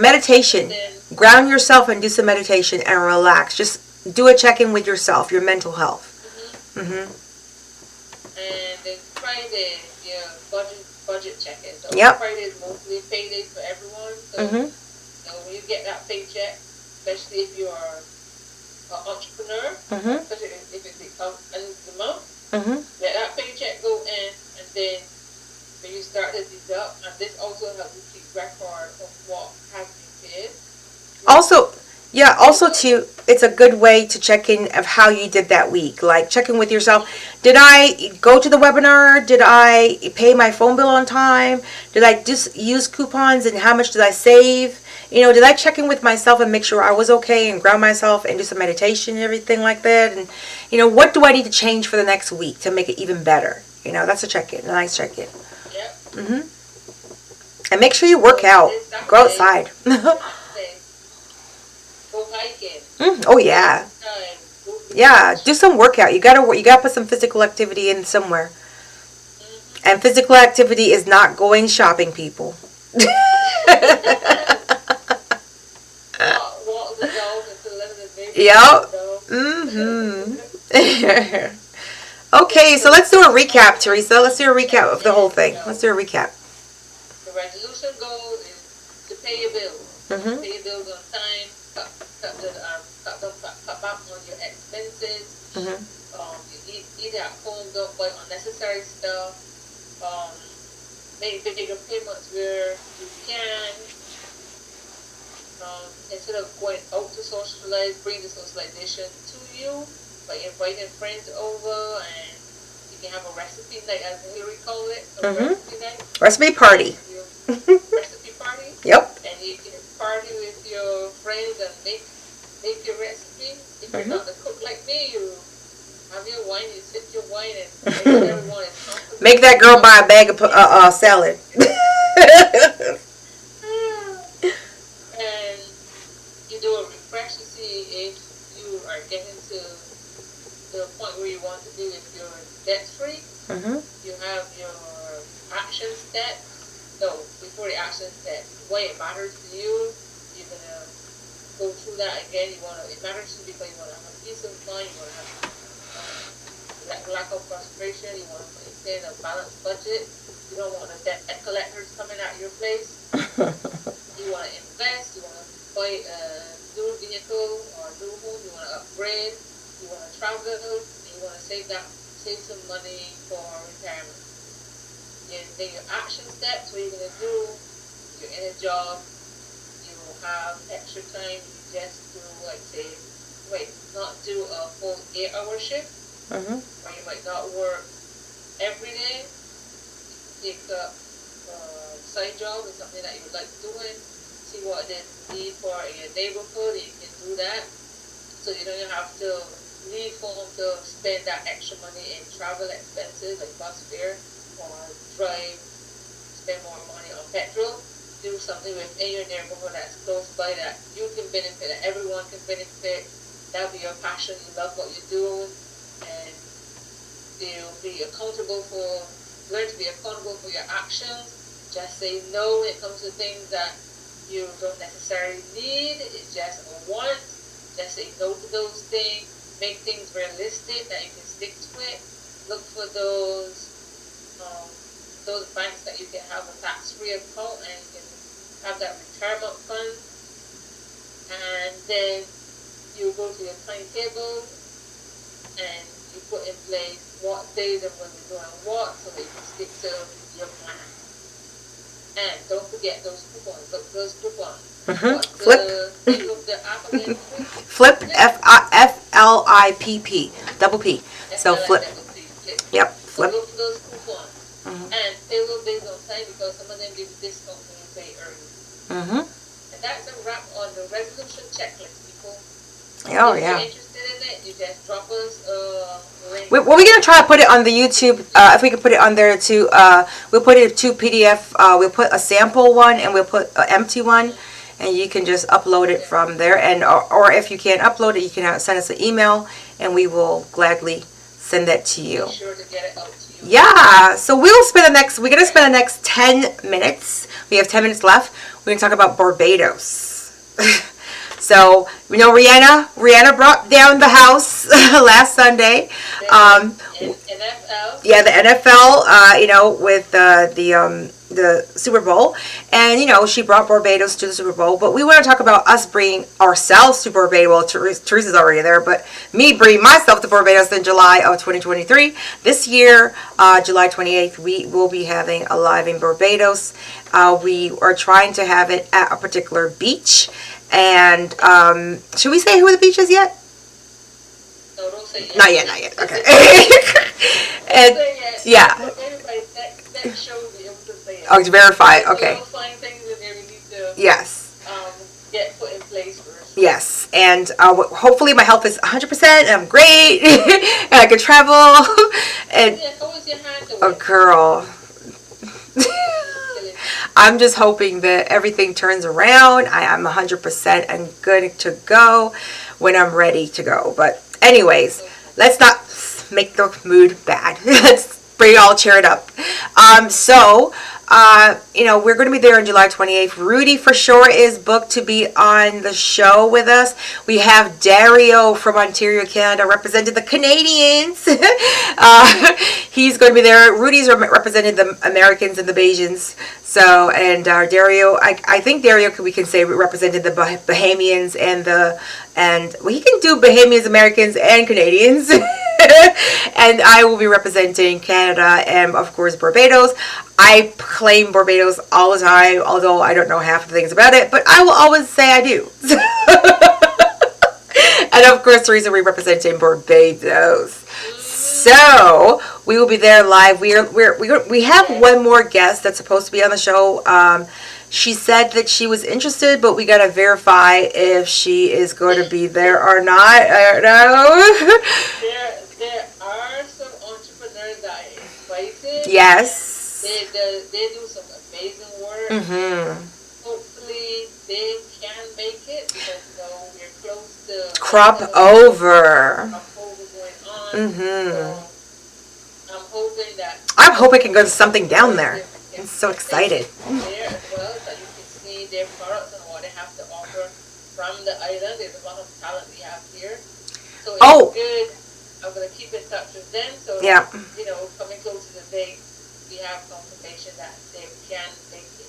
Meditation. Ground yourself and do some meditation and relax. Just do a check-in with yourself, your mental health. And then Friday, budget check-in. So Friday is mostly payday for everyone. So when you get that paycheck, especially if you are an entrepreneur, especially if it's the end of the month, let that paycheck go in, and then when you start to deduct, and this also helps you keep record of what has been paid. Also it's a good way to check in of how you did that week. Like check in with yourself. Did I go to the webinar? Did I pay my phone bill on time? Did I just use coupons, and how much did I save? Did I check in with myself and make sure I was okay and ground myself and do some meditation and everything like that? And, what do I need to change for the next week to make it even better? That's a check-in, a nice check-in. Yep. And make sure you work out. Go outside. Go hiking. Oh, yeah. Yeah, do some workout. You gotta put some physical activity in somewhere. And physical activity is not going shopping, people. Walk the dog until the baby. Yep. Okay, so let's do a recap, Teresa. Let's do a recap of the whole thing. Let's do a recap. The resolution goal is to pay your bills. Pay your bills on time. Cut back on your expenses. You eat at home. Don't buy unnecessary stuff. Make bigger payments where you can. Instead of going out to socialize, bring the socialization to you by inviting friends over, and you can have a recipe night, as we call it, recipe night. Recipe party. Recipe party. Yep. And you can party with your friends and make your recipe. If you're not the cook like me, you have your wine, you sip your wine, and everyone is comfortable. Make that girl buy a bag of salad. And you do a refresh to see if you are getting to the point where you want to be if you're debt free. You have your action steps. No, before the action steps, why it matters to you. You're gonna go through that again. It matters to you because you want to have peace of mind. You want to have lack of frustration. You want to maintain a balanced budget. You don't want the debt collectors coming at your place. You want to invest. You want to buy a new vehicle or a new home. You want to upgrade. You want to travel. And you want to save some money for retirement. And then your action steps, what you're going to do, you're in a job, you will have extra time, you just do, not do a full 8-hour shift, or you might not work every day, take up a side job or something that you like doing, see what it need for in your neighborhood, and you can do that, so you don't have to leave home to spend that extra money in travel expenses like bus fare, or drive, spend more money on petrol. Do something within your neighborhood that's close by that you can benefit, that everyone can benefit. That'll be your passion. You love what you do, and you'll be accountable for. Learn to be accountable for your actions. Just say no when it comes to things that you don't necessarily need. It's just a want. Just say no to those things. Make things realistic that you can stick to it. Look for those banks that you can have a tax-free account and you can have that retirement fund. And then you go to your timetable and you put in place what days and when you're doing what, so that you can stick to your plan. And don't forget those coupons. Look for those coupons. Flip. The name of the app again? Flip. F-L-I-P-P. Double P. So flip. Yep. Flip. So look for those coupons. And pay a little bit on time because some of them give discount when you pay early. And that's a wrap on the resolution checklist, people. Oh, if yeah. you're interested in it, you just drop us a link. We're going to try to put it on the YouTube. If we can put it on there too. We'll put it to PDF. We'll put a sample one and we'll put an empty one. And you can just upload it from there. And or if you can't upload it, you can send us an email and we will gladly send that to you. Be sure to get it out to you. Yeah, so we're going to spend the next 10 minutes. We have 10 minutes left. We're going to talk about Barbados. So, Rihanna brought down the house last Sunday. NFL. Yeah, the NFL, with the Super Bowl. And, she brought Barbados to the Super Bowl. But we want to talk about us bringing ourselves to Barbados. Well, Teresa's already there. But me bringing myself to Barbados in July of 2023. This year, July 28th, we will be having a live in Barbados. We are trying to have it at a particular beach. And should we say who the beach is yet? No, don't say yet. Not yet. Okay. And, say yet. Yeah. So anybody, that shows you able to say it. Oh, it's verified. Okay. You'll find things in there we need to yes. Get put in place first. Yes. And hopefully my health is 100% and I'm great and I can travel. And how was your hand doing? oh, girl. I'm just hoping that everything turns around. I am 100% and good to go when I'm ready to go. But anyways, let's not make the mood bad. Let's bring it all cheered up. We're going to be there on July 28th. Rudy for sure is booked to be on the show with us. We have Dario from Ontario, Canada, represented the Canadians. He's going to be there. Rudy's represented the Americans and the Bajans. So, and Dario, I think Dario, we can say, represented the Bahamians and he can do Bahamians, Americans, and Canadians. And I will be representing Canada and, of course, Barbados. I claim Barbados all the time, although I don't know half the things about it, but I will always say I do. And, of course, Teresa, we representing Barbados. So, we will be there live. We have one more guest that's supposed to be on the show. She said that she was interested, but we got to verify if she is going to be there or not. I don't know. There are some entrepreneurs that are invited. Yes. They do some amazing work. Mm-hmm. Hopefully they can make it because we're close to crop over. Crop over going on. Mm-hmm. So I'm hoping that. I'm hoping I can go to something down there. I'm so excited. There as well, so you can see their products and what they have to offer from the island. There's a lot of talent we have here. So it's good. I'm going to keep in touch with them so that, coming close to the date, we have confirmation that they can make it.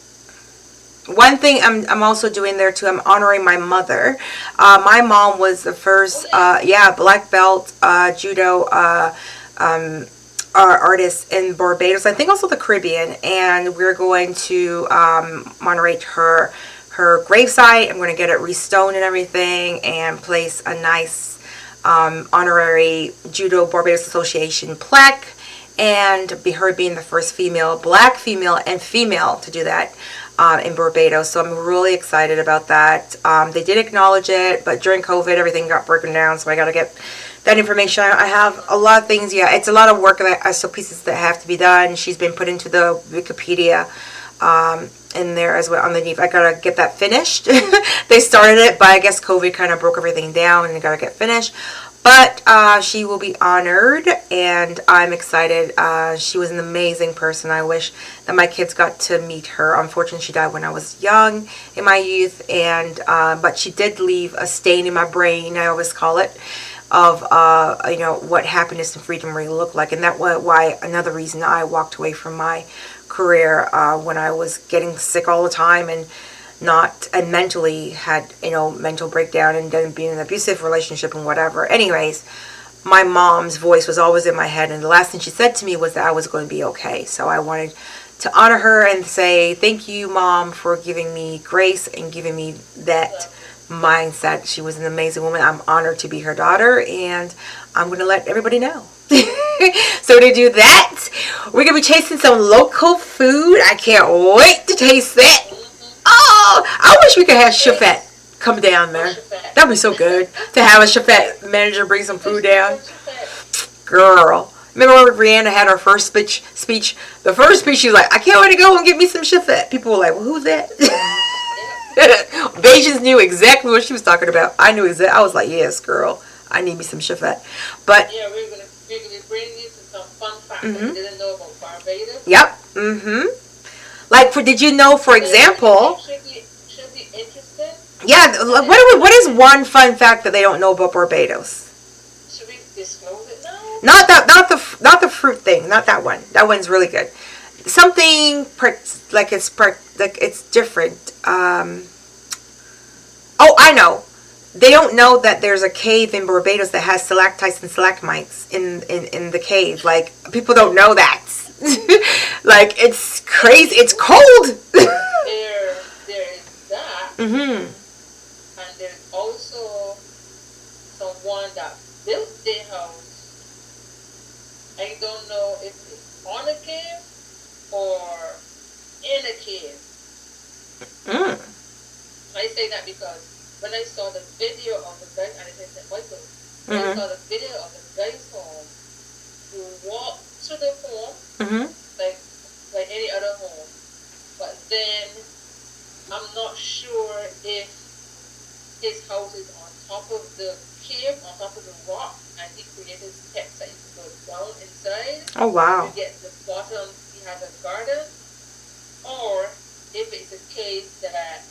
One thing I'm also doing there too, I'm honoring my mother. My mom was the first, black belt judo artist in Barbados. I think also the Caribbean, and we're going to honorate her gravesite. I'm going to get it restoned and everything, and place a nice honorary Judo Barbados Association plaque, and her being the first black female and female to do that in Barbados. So I'm really excited about that. They did acknowledge it, but during COVID everything got broken down, so I got to get that information. I have a lot of things. Yeah, it's a lot of work so pieces that have to be done. She's been put into the Wikipedia in there as well underneath. I gotta get that finished. They started it, but I guess COVID kind of broke everything down, and I gotta get finished. But she will be honored, and I'm excited. She was an amazing person. I wish that my kids got to meet her. Unfortunately, she died when I was young, in my youth, and but she did leave a stain in my brain, I always call it, of what happiness and freedom really look like. And that was why another reason I walked away from my career when I was getting sick all the time and mentally had mental breakdown, and then being in an abusive relationship and whatever. Anyways, my mom's voice was always in my head, and the last thing she said to me was that I was going to be okay. So I wanted to honor her and say thank you, Mom, for giving me grace and giving me that mindset. She was an amazing woman. I'm honored to be her daughter, and I'm going to let everybody know. So to do that, we're going to be tasting some local food. I can't wait to taste that. Oh, I wish we could have Chefette come down there. That would be so good to have a Chefette manager bring some food down. Girl, remember when Rihanna had her first speech? The first speech, she was like, I can't wait to go and get me some Chefette. People were like, well, who's that? Bajans knew exactly what she was talking about. I knew exactly. I was like, yes, girl, I need me some Chefette. But yeah, we're gonna bring you some fun facts that you didn't know about Barbados. Yep. Did you know, for example? Should be interested. Yeah. What is one fun fact that they don't know about Barbados? Should we disclose it now? Not the fruit thing. Not that one. That one's really good. Something it's different. Oh, I know. They don't know that there's a cave in Barbados that has stalactites and stalagmites in the cave. Like, people don't know that. Like, it's crazy. It's cold. There is that. Mm-hmm. I don't know if it's on a cave or in a cave. Mm. I say that because when I saw the video of the guy, and I said, Michael, when I saw the video of the guy's home, who walked to the home like any other home, but then I'm not sure if his house is on top of the cave, on top of the rock, and he created steps that you can go down inside. Oh, wow. To get to the bottom, he has a garden, or if it's a case that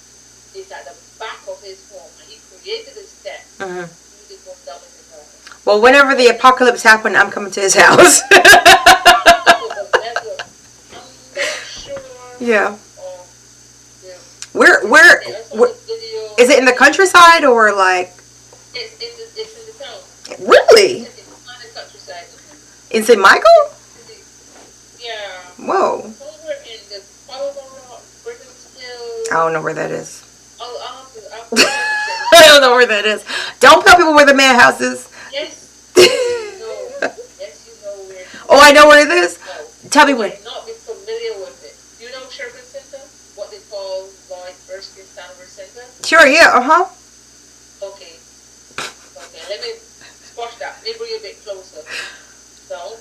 is at the back of his home, and he created a step, you can go down in the garden. Well, whenever the apocalypse happens, I'm coming to his house. I'm not sure. Yeah. Yeah. Where is it in the countryside or like? It's in the town. Really? It's on the countryside. In St. Michael? Yeah. Whoa. Somewhere in the Britain's Hill. I don't know where that is. I'll I don't know where that is. Don't tell people where the man house is. Yes. You know. Yes, you know where. Oh, I know where it is. No. Tell me where. You might not be familiar with it. You know Sherman Center? What they call Lloyd Erskine Sandwich Center? Sure, yeah, Okay. Okay, let me squash that. Let me bring it a bit closer. So,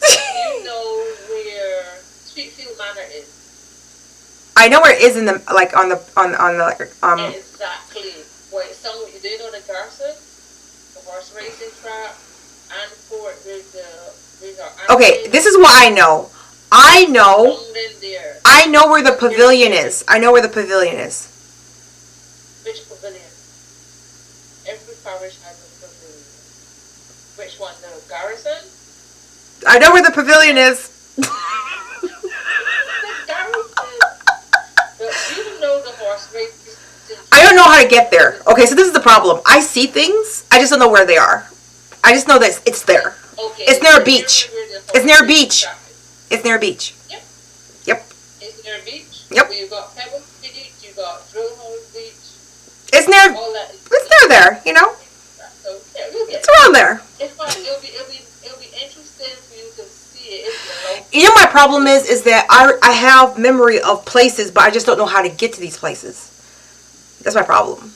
you know where Sweetfield Manor is? I know where it is in the like on the Exactly. Where it's somewhere. Do you know the Garson, the horse racing track, and Fort with Okay, this is what I know. I know where the pavilion is. I know where the pavilion is. Which pavilion? Every parish has a pavilion. Which one? The Garrison? I know where the pavilion is. The Garrison. But you know the horse race. I don't know how to get there. Okay, so this is the problem. I see things. I just don't know where they are. I just know that it's there. Okay. It's near a beach. It's near a beach. It's near a beach. Yep. Yep. It's near a beach. Yep. So you got Pebble Beach, you got Drillhole Beach. It's near. All that. It's near there. You know. So yeah, we'll get it's around there. It's fine. It'll be interesting for you to see it. You know my problem is that I have memory of places, but I just don't know how to get to these places. That's my problem.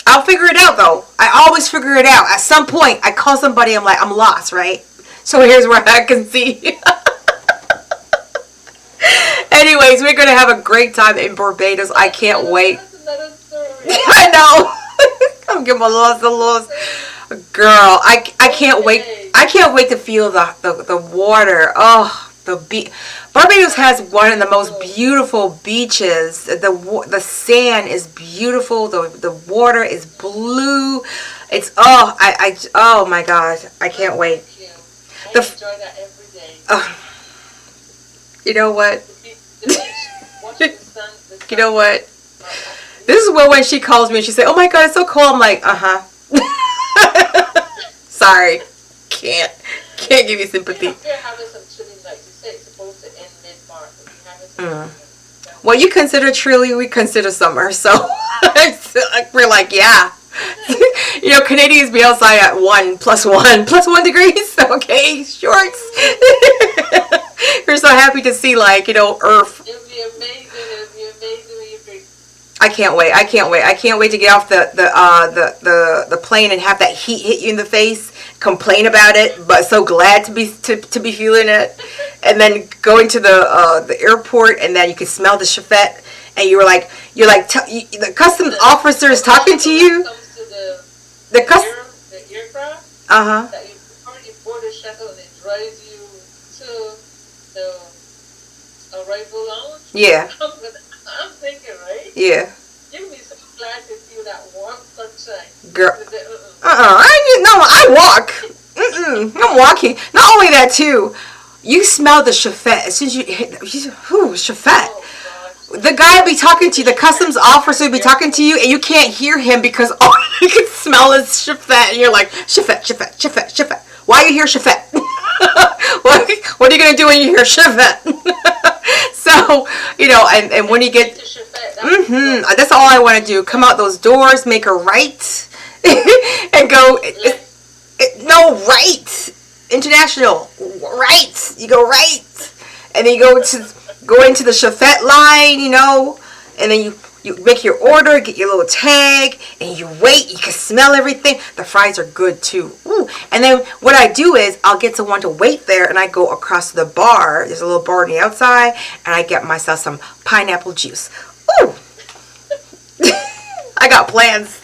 I'll figure it out though. I always figure it out. At some point, I call somebody. I'm like, I'm lost, right? So here's where I can see. Anyways, we're gonna have a great time in Barbados. I can't wait. That's another story. I know. I'm getting lost. Girl, I can't wait. I can't wait to feel the water. Oh, the beach. Barbados has one of the most beautiful beaches. The sand is beautiful. The water is blue. It's oh my God. I can't wait. I enjoy that every day. You know what? The beach, watching the sun. You know what? This is when she calls me and she said, "Oh my God, it's so cold." I'm like, Sorry, can't give you sympathy. We're having some chilly nights. You say it's supposed to end mid-March, but we're having some chilly nights. What you consider chilly, we consider summer. So we're like, yeah. You know, Canadians be outside at 1 + 1 + 1 degrees. Okay, shorts. We're so happy to see, like, you know, Earth. It'll be amazing. It'll be amazing when you drink. I can't wait. I can't wait to get off the plane and have that heat hit you in the face. Complain about it, but so glad to be feeling it. And then going to the airport, and then you can smell the chifette, and you're like the customs officer is talking to you. The aircraft. That you already board the shuttle and it drives you to the arrival lounge. Yeah. I'm thinking, right? Yeah. You'll be so glad to feel that warm sunshine. Girl. I walk. I'm walking. Not only that too, you smell the chifette as soon as you hit. Chifette. Oh, the guy be talking to you, the customs officer be talking to you, and you can't hear him because all you can smell is chifette, and you're like, chifette. Why are you here, chifette? What are you gonna do when you hear chifette? So, you know, and when you get, that's all I want to do. Come out those doors, make a right, and go. No, right. International. Right. You go right. And then you go into the Chafette line, you know, and then you make your order, get your little tag, and you wait. You can smell everything. The fries are good too. Ooh. And then what I do is I'll get someone to wait there, and I go across to the bar. There's a little bar on the outside, and I get myself some pineapple juice. Ooh. I got plans.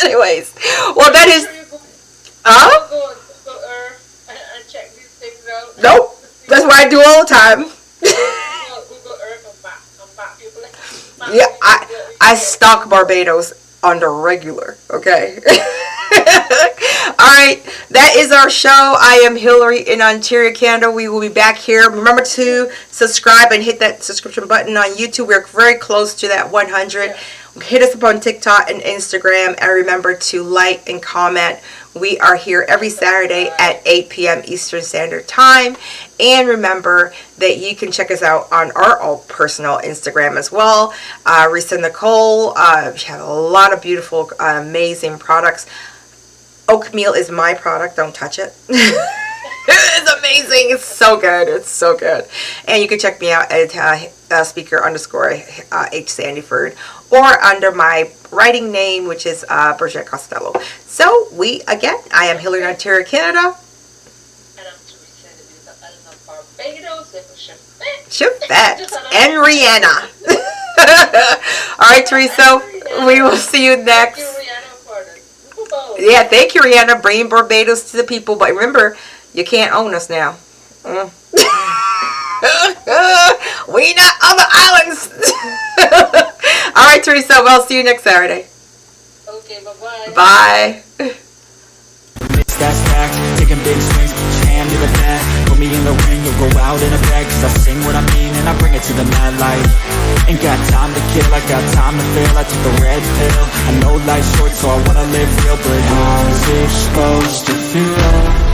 Anyways, well, that is. Google Earth and check these things out. Nope. That's what I do all the time. Google Earth and back people. Yeah, I stalk Barbados on the regular. Okay. All right, that is our show. I am Hillary in Ontario, Canada. We will be back here. Remember to subscribe and hit that subscription button on YouTube. We're very close to that 100. Yeah. Hit us up on TikTok and Instagram, and remember to like and comment. We are here every Saturday at 8 p.m. Eastern Standard Time. And remember that you can check us out on our own personal Instagram as well. Risa Nicole, we have a lot of beautiful, amazing products. Oat meal is my product. Don't touch it. It's amazing. It's so good. It's so good. And you can check me out at speaker _ H. Sandyford, or under my writing name, which is Bridget Costello. So I am Hillary in Ontario, Canada. And I'm Teresa in Barbados. Chafette and Rihanna. All right, Teresa. We will see you next. Thank you, Rihanna, for the Yeah, thank you, Rihanna. Bringing Barbados to the people. But remember, you can't own us now. We not on the islands. All right, Teresa. Well, I'll see you next Saturday. Okay, bye-bye. Bye. That stack, taking big swings, put your hand to the bat. Put me in the ring, you'll go out in a bag. Cause I sing what I mean and I bring it to the mad light. Ain't got time to kill, I got time to feel. I took the red pill, I know life's short so I wanna live real. But how's it supposed to feel?